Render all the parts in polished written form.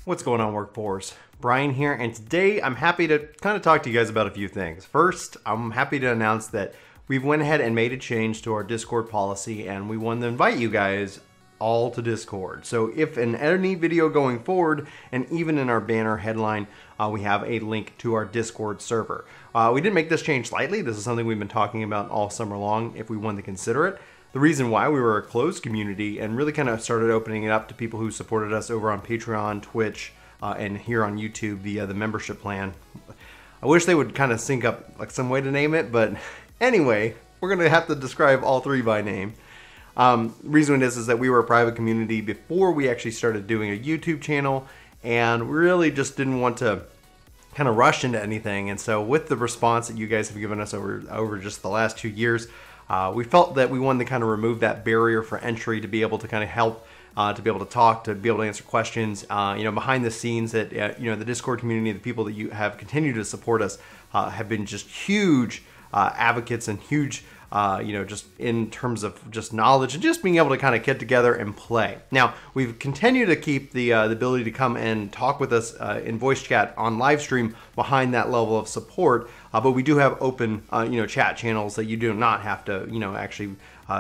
What's going on, Workforce? Brian here, and today I'm happy to kind of talk to you guys about a few things. First, I'm happy to announce that we've went ahead and made a change to our Discord policy, and we want to invite you guys all to Discord. So if in any video going forward, and even in our banner headline, we have a link to our Discord server. We didn't make this change lightly. This is something we've been talking about all summer long if we wanted to consider it. The reason why we were a closed community and really kind of started opening it up to people who supported us over on Patreon, Twitch, and here on YouTube via the membership plan. I wish they would kind of sync up like some way to name it, but anyway, we're going to have to describe all three by name. The reason it is that we were a private community before we actually started doing a YouTube channel, and we really just didn't want to kind of rush into anything. And so with the response that you guys have given us over just the last 2 years, we felt that we wanted to kind of remove that barrier for entry to be able to kind of help, to be able to talk, to be able to answer questions, behind the scenes that, the Discord community, the people that you have continued to support us have been just huge advocates and huge, just in terms of just knowledge and just being able to kind of get together and play. Now, we've continued to keep the ability to come and talk with us in voice chat on live stream behind that level of support, but we do have open, chat channels that you do not have to, actually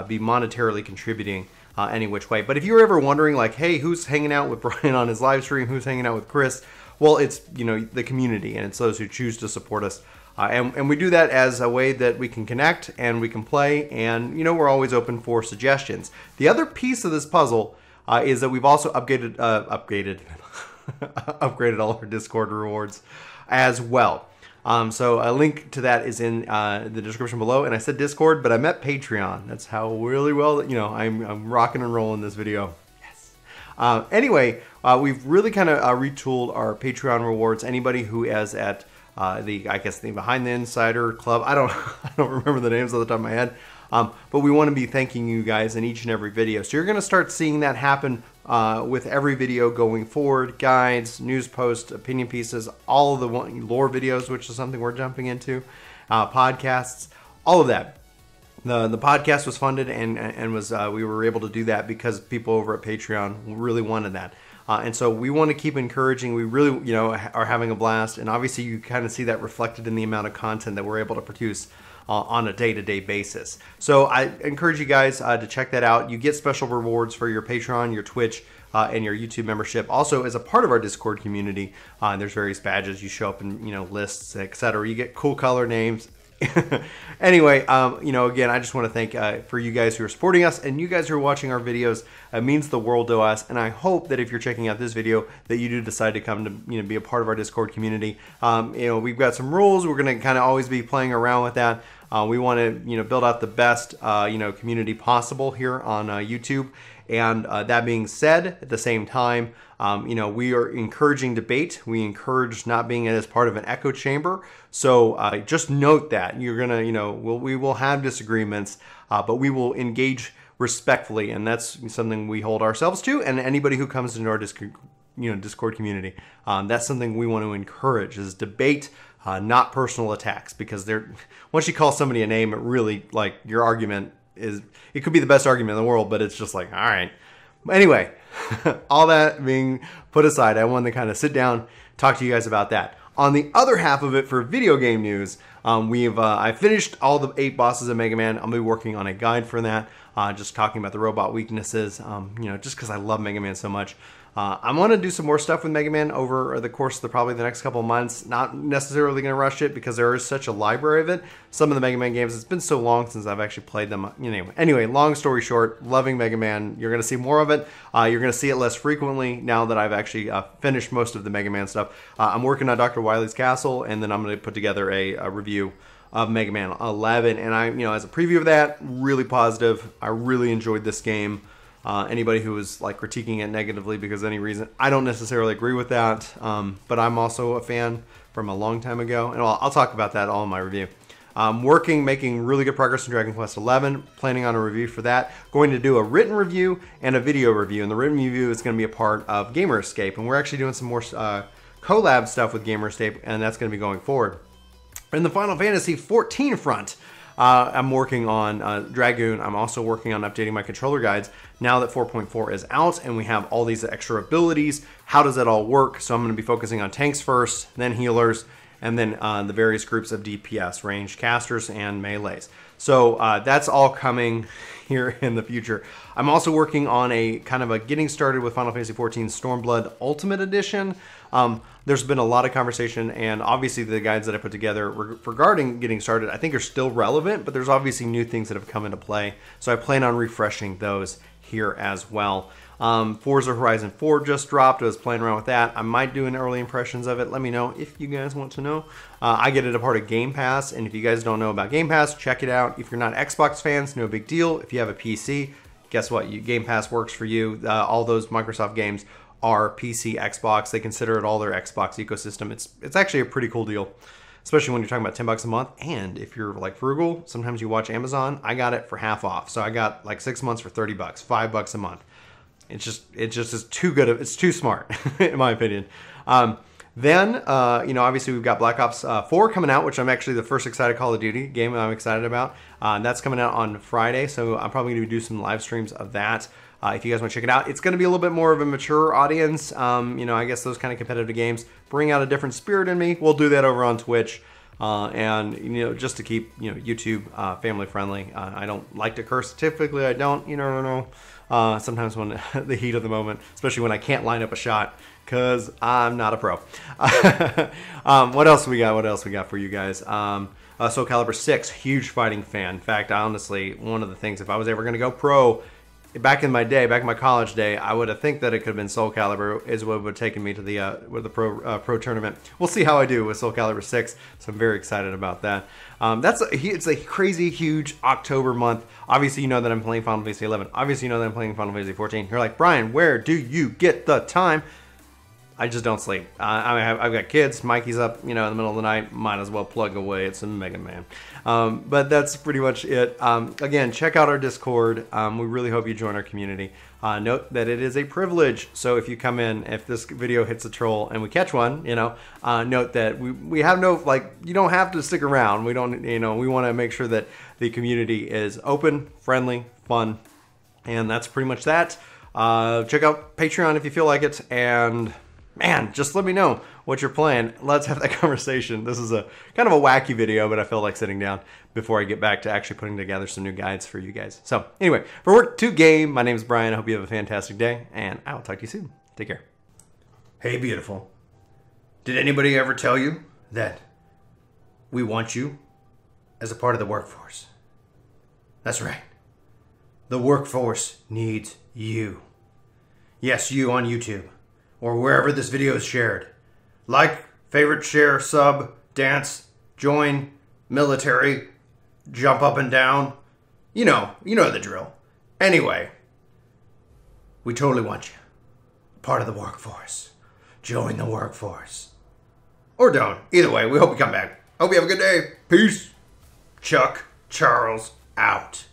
be monetarily contributing any which way. But if you're ever wondering, like, hey, who's hanging out with Brian on his live stream? Who's hanging out with Chris? Well, it's, the community, and it's those who choose to support us. And we do that as a way that we can connect and we can play, and we're always open for suggestions. The other piece of this puzzle is that we've also upgraded upgraded all our Discord rewards as well. So a link to that is in the description below. And I said Discord, but I meant Patreon. That's how really well I'm rocking and rolling this video. Yes. Anyway, we've really kind of retooled our Patreon rewards. Anybody who is at the Behind the Insider Club. I don't remember the names off the top of my head. But we want to be thanking you guys in each and every video. So you're going to start seeing that happen with every video going forward. Guides, news posts, opinion pieces, all of the lore videos, which is something we're jumping into, podcasts, all of that. The podcast was funded and was we were able to do that because people over at Patreon really wanted that. And so we want to keep encouraging. We really, are having a blast. And obviously you kind of see that reflected in the amount of content that we're able to produce on a day-to-day basis. So I encourage you guys to check that out. You get special rewards for your Patreon, your Twitch, and your YouTube membership. Also, as a part of our Discord community, there's various badges. You show up in, lists, etc. You get cool color names. Anyway, again, I just want to thank for you guys who are supporting us and you guys who are watching our videos. It means the world to us, and I hope that if you're checking out this video that you do decide to come to be a part of our Discord community. We've got some rules. We're going to kind of always be playing around with that. We want to build out the best community possible here on YouTube. And that being said, at the same time, we are encouraging debate. We encourage not being as part of an echo chamber. So just note that you're gonna, we will have disagreements, but we will engage respectfully, and that's something we hold ourselves to. And anybody who comes into our Discord community, that's something we want to encourage is debate. Not personal attacks, because once you call somebody a name, it really, like, your argument it could be the best argument in the world, but it's just like, all right. Anyway, all that being put aside, I wanted to kind of sit down, talk to you guys about that. On the other half of it, for video game news, I finished all the 8 bosses of Mega Man. I'll be working on a guide for that, just talking about the robot weaknesses, just because I love Mega Man so much. I'm going to do some more stuff with Mega Man over the course of probably the next couple of months. Not necessarily going to rush it because there is such a library of it. Some of the Mega Man games, it's been so long since I've actually played them. Anyway, long story short, loving Mega Man. You're going to see more of it. You're going to see it less frequently now that I've actually finished most of the Mega Man stuff. I'm working on Dr. Wily's Castle, and then I'm going to put together a review of Mega Man 11. And as a preview of that, really positive. I really enjoyed this game. Anybody who was like critiquing it negatively because of any reason, I don't necessarily agree with that, but I'm also a fan from a long time ago, and I'll talk about that all in my review. Making really good progress in Dragon Quest XI, planning on a review for that. Going to do a written review and a video review, and the written review is going to be a part of Gamer Escape, and we're actually doing some more collab stuff with Gamer Escape, and that's going to be going forward. In the Final Fantasy XIV front, I'm working on Dragoon. I'm also working on updating my controller guides now that 4.4 is out and we have all these extra abilities. How does that all work? So I'm going to be focusing on tanks first, then healers, and then the various groups of DPS, ranged casters, and melees. So that's all coming here in the future. I'm also working on a kind of a getting started with Final Fantasy XIV Stormblood Ultimate Edition. There's been a lot of conversation, and obviously the guides that I put together regarding getting started I think are still relevant, but there's obviously new things that have come into play. So I plan on refreshing those here as well. Forza Horizon 4 just dropped. I was playing around with that. I might do an early impressions of it. Let me know if you guys want to know. I get it a part of Game Pass, and if you guys don't know about Game Pass, check it out. If you're not Xbox fans, no big deal. If you have a PC, guess what? Game Pass works for you. All those Microsoft games are PC, Xbox. They consider it all their Xbox ecosystem. It's actually a pretty cool deal, especially when you're talking about $10 a month. And if you're like frugal, sometimes you watch Amazon. I got it for half off, so I got like 6 months for $30, $5 a month. It just is too good. It's too smart, in my opinion. Then, obviously we've got Black Ops 4 coming out, which I'm actually the first excited Call of Duty game I'm excited about. That's coming out on Friday, so I'm probably going to do some live streams of that. If you guys want to check it out, it's going to be a little bit more of a mature audience. I guess those kind of competitive games bring out a different spirit in me. We'll do that over on Twitch. And just to keep YouTube family friendly. I don't like to curse. Typically I don't. Sometimes when the heat of the moment, especially when I can't line up a shot because I'm not a pro. What else we got for you guys? Soul Calibur 6, huge fighting fan. In fact, honestly, one of the things, if I was ever going to go pro back in my college day, I would have think that it could have been Soul Calibur is what would have taken me to the pro tournament. We'll see how I do with Soul Calibur 6, so I'm very excited about that. It's a crazy huge October month. Obviously, you know that I'm playing Final Fantasy 11. Obviously, you know that I'm playing Final Fantasy 14. You're like, Brian, where do you get the time? I just don't sleep. I've got kids. Mikey's up, in the middle of the night. Might as well plug away. It's a Mega Man. But that's pretty much it. Again, check out our Discord. We really hope you join our community. Note that it is a privilege. So if you come in, if this video hits a troll and we catch one, note that we have you don't have to stick around. We don't, we want to make sure that the community is open, friendly, fun, and that's pretty much that. Check out Patreon if you feel like it, and man, just let me know what you're playing. Let's have that conversation. This is a kind of a wacky video, but I felt like sitting down before I get back to actually putting together some new guides for you guys. So anyway, for Work To Game, my name is Brian. I hope you have a fantastic day, and I will talk to you soon. Take care. Hey, beautiful. Did anybody ever tell you that we want you as a part of the workforce? That's right. The workforce needs you. Yes, you on YouTube, or wherever this video is shared. Like, favorite, share, sub, dance, join, military, jump up and down. You know the drill. Anyway, we totally want you. Part of the workforce. Join the workforce. Or don't. Either way, we hope you come back. Hope you have a good day. Peace. Chuck Charles out.